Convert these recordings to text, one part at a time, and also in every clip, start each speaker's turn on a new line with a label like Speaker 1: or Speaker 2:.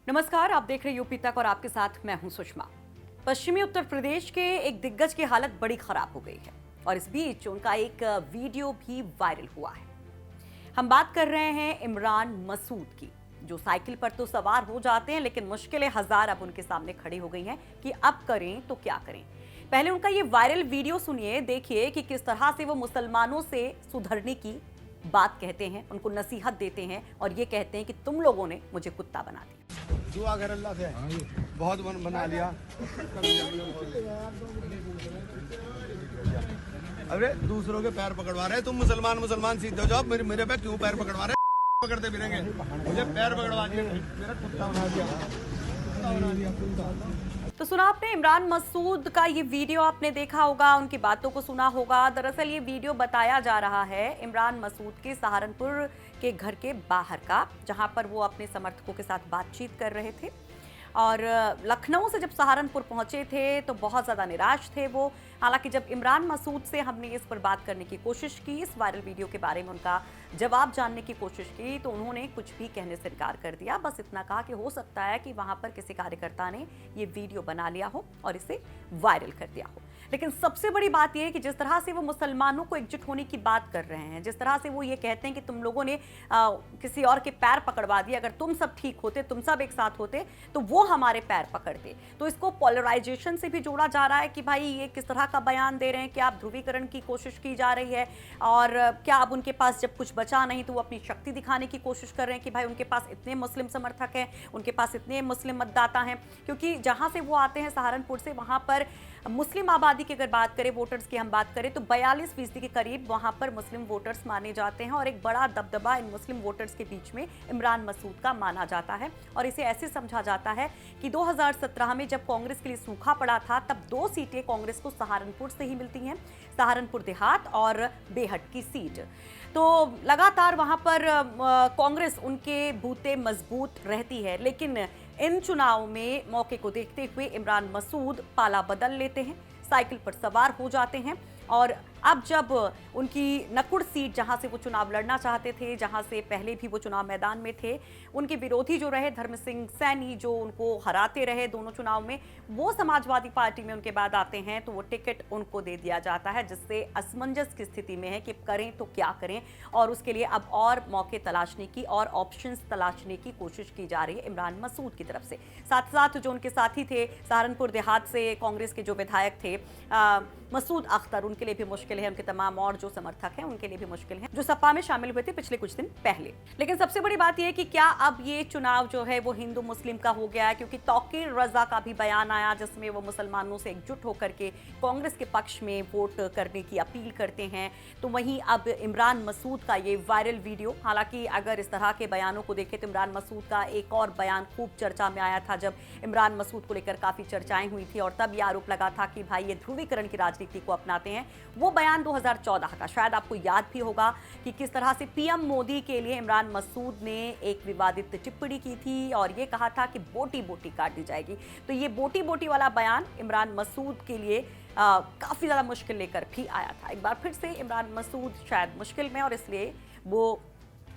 Speaker 1: नमस्कार, आप देख रहे हैं यूपी तक और आपके साथ मैं हूं सुषमा। पश्चिमी उत्तर प्रदेश के एक दिग्गज की हालत बड़ी खराब हो गई है और इस बीच उनका एक वीडियो भी वायरल हुआ है। हम बात कर रहे हैं इमरान मसूद की, जो साइकिल पर तो सवार हो जाते हैं लेकिन मुश्किलें हजार अब उनके सामने खड़ी हो गई हैं कि अब करें तो क्या करें। पहले उनका ये वायरल वीडियो सुनिए, देखिए कि किस तरह से वो मुसलमानों से सुधरने की बात कहते हैं, उनको नसीहत देते हैं और ये कहते हैं कि तुम लोगों ने मुझे कुत्ता बना दिया।
Speaker 2: दुआ कर अल्लाह से बहुत बना लिया। अरे दूसरों के पैर पकड़वा रहे, तुम मुसलमान सीधे हो जाओ, मेरे पे क्यों पैर पकड़वा रहे? पकड़ते फिरेंगे, मुझे पैर पकड़वा दिए, मेरा कुत्ता बना दिया।
Speaker 1: तो सुना आपने इमरान मसूद का ये वीडियो, आपने देखा होगा, उनकी बातों को सुना होगा। दरअसल ये वीडियो बताया जा रहा है इमरान मसूद के सहारनपुर के घर के बाहर का, जहां पर वो अपने समर्थकों के साथ बातचीत कर रहे थे। और लखनऊ से जब सहारनपुर पहुंचे थे तो बहुत ज़्यादा निराश थे वो। हालांकि जब इमरान मसूद से हमने इस पर बात करने की कोशिश की, इस वायरल वीडियो के बारे में उनका जवाब जानने की कोशिश की, तो उन्होंने कुछ भी कहने से इनकार कर दिया। बस इतना कहा कि हो सकता है कि वहां पर किसी कार्यकर्ता ने ये वीडियो बना लिया हो और इसे वायरल कर दिया हो। लेकिन सबसे बड़ी बात यह है कि जिस तरह से वो मुसलमानों को एकजुट होने की बात कर रहे हैं, जिस तरह से वो ये कहते हैं कि तुम लोगों ने किसी और के पैर पकड़वा दिए, अगर तुम सब ठीक होते, तुम सब एक साथ होते तो वो हमारे पैर पकड़ते। तो इसको पोलराइजेशन से भी जोड़ा जा रहा है कि भाई ये किस तरह का बयान दे रहे हैं कि आप ध्रुवीकरण की कोशिश की जा रही है और क्या अब उनके पास जब कुछ बचा नहीं तो वो अपनी शक्ति दिखाने की कोशिश कर रहे हैं कि भाई उनके पास इतने मुस्लिम समर्थक हैं, उनके पास इतने मुस्लिम मतदाता हैं। क्योंकि जहां से वो आते हैं सहारनपुर से, वहां पर मुस्लिम आबादी की अगर बात करें, वोटर्स की हम बात करें तो 42% के करीब वहां पर मुस्लिम वोटर्स माने जाते हैं और एक बड़ा दबदबा इन मुस्लिम वोटर्स के बीच में इमरान मसूद का माना जाता है। और इसे ऐसे समझा जाता है कि 2017 में जब कांग्रेस के लिए सूखा पड़ा था तब 2 सीटें कांग्रेस को सहारनपुर से ही मिलती हैं, सहारनपुर देहात और बेहट की सीट। तो लगातार वहां पर कांग्रेस उनके बूते मजबूत रहती है, लेकिन इन चुनाव में मौके को देखते हुए इमरान मसूद पाला बदल लेते हैं, साइकिल पर सवार हो जाते हैं। और अब जब उनकी नकुड़ सीट, जहां से वो चुनाव लड़ना चाहते थे, जहां से पहले भी वो चुनाव मैदान में थे, उनके विरोधी जो रहे धर्म सिंह सैनी, जो उनको हराते रहे दोनों चुनाव में, वो समाजवादी पार्टी में उनके बाद आते हैं तो वो टिकट उनको दे दिया जाता है, जिससे असमंजस की स्थिति में है कि करें तो क्या करें। और उसके लिए अब और मौके तलाशने की और ऑप्शंस तलाशने की कोशिश की जा रही है इमरान मसूद की तरफ से। साथ साथ जो उनके साथी थे सहारनपुर देहात से कांग्रेस के जो विधायक थे मसूद अख्तर, उनके लिए भी मुश्किल है, उनके तमाम और जो समर्थक हैं उनके लिए भी मुश्किल है, जो सपा में शामिल हुए थे पिछले कुछ दिन पहले। लेकिन सबसे बड़ी बात यह है कि क्या अब ये चुनाव जो है वो हिंदू मुस्लिम का हो गया है, क्योंकि तौकीर रजा का भी बयान आया जिसमें वो मुसलमानों से एकजुट होकर के कांग्रेस के पक्ष में वोट करने की अपील करते हैं। तो वहीं अब इमरान मसूद का ये वायरल वीडियो, हालांकि अगर इस तरह के बयानों को देखें तो इमरान मसूद का एक और बयान खूब चर्चा में आया था, जब इमरान मसूद को लेकर काफी चर्चाएं हुई थी और तब यह आरोप लगा था कि भाई ये ध्रुवीकरण की राजनीति को अपनाते हैं। वो बयान 2014 का, शायद आपको याद भी होगा कि किस तरह से पीएम मोदी के लिए इमरान मसूद ने एक विवादित टिप्पणी की थी और ये कहा था कि बोटी बोटी काट दी जाएगी। तो ये बोटी बोटी वाला बयान इमरान मसूद के लिए काफी ज्यादा मुश्किल लेकर भी आया था। एक बार फिर से इमरान मसूद शायद मुश्किल में, और इसलिए वो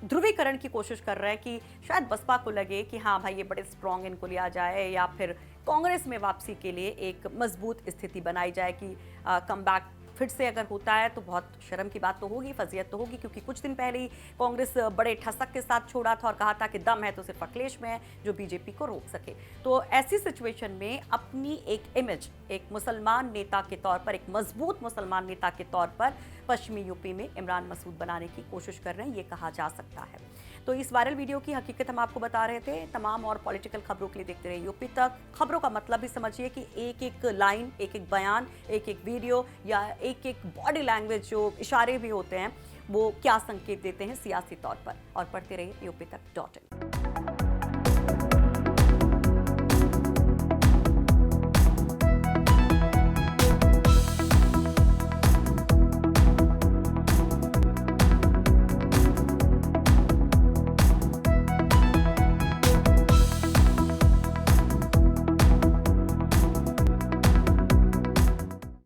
Speaker 1: ध्रुवीकरण की कोशिश कर रहे हैं कि शायद बसपा को लगे कि हाँ भाई ये बड़े स्ट्रॉन्ग इनको लिया जाए, या फिर कांग्रेस में वापसी के लिए एक मजबूत स्थिति बनाई जाए कि कमबैक फिर से अगर होता है तो बहुत शर्म की बात तो होगी, फजीयत तो होगी, क्योंकि कुछ दिन पहले ही कांग्रेस बड़े ठसक के साथ छोड़ा था और कहा था कि दम है तो सिर्फ अखिलेश में है जो बीजेपी को रोक सके। तो ऐसी सिचुएशन में अपनी एक इमेज एक मुसलमान नेता के तौर पर, एक मजबूत मुसलमान नेता के तौर पर पश्चिमी यूपी में इमरान मसूद बनाने की कोशिश कर रहे हैं, ये कहा जा सकता है। तो इस वायरल वीडियो की हकीकत हम आपको बता रहे थे। तमाम और पॉलिटिकल खबरों के लिए देखते रहिए यूपी तक। खबरों का मतलब भी समझिए कि एक एक लाइन, एक एक बयान, एक एक वीडियो या एक एक बॉडी लैंग्वेज, जो इशारे भी होते हैं, वो क्या संकेत देते हैं सियासी तौर पर। और पढ़ते रहिए यूपी तक.in।